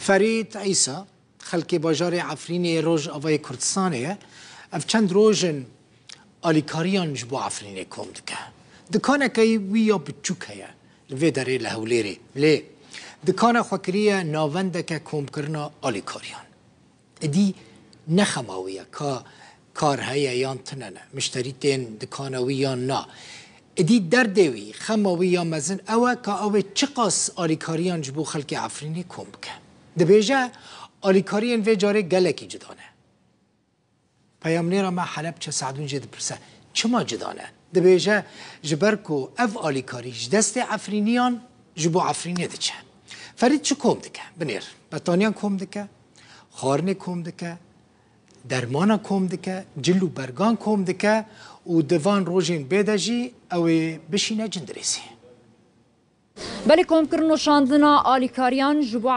فرید عیسی خلکی باجار عفرین روژ آوای کردستانه اف چند روژن آلیکاریان جبو عفرین کم دکه دکانه که ویا بچوک هیا لوی داره لحولیره لی دکانه خوکریه ناونده که کم کرنا آلیکاریان ادی نخماویه که کار هیا یان تننه مشتری تین دکانه ویان نا ادی دردوی خماویه مزن اوه که اوه چقاس آلیکاریان جبو خلک عفرینی کم بکه دبیجه آلیکاریان وی جاره گلکی جدانه پیامنیرا ما حلب چه سعدون جد پرسه چما جدانه دبیجه جبرکو اف آلیکاریش دست عفرینیان جبو عفرینی دچه فرید چه کم دکه بنیر بطانیان کم دکه خارنه کم دکه درمانا کم دکه جلو برگان کم دکه و دوان روژین بیدجی او بشینه جندریسی بلی کم کرنو شاندنا آلیکاریان جبو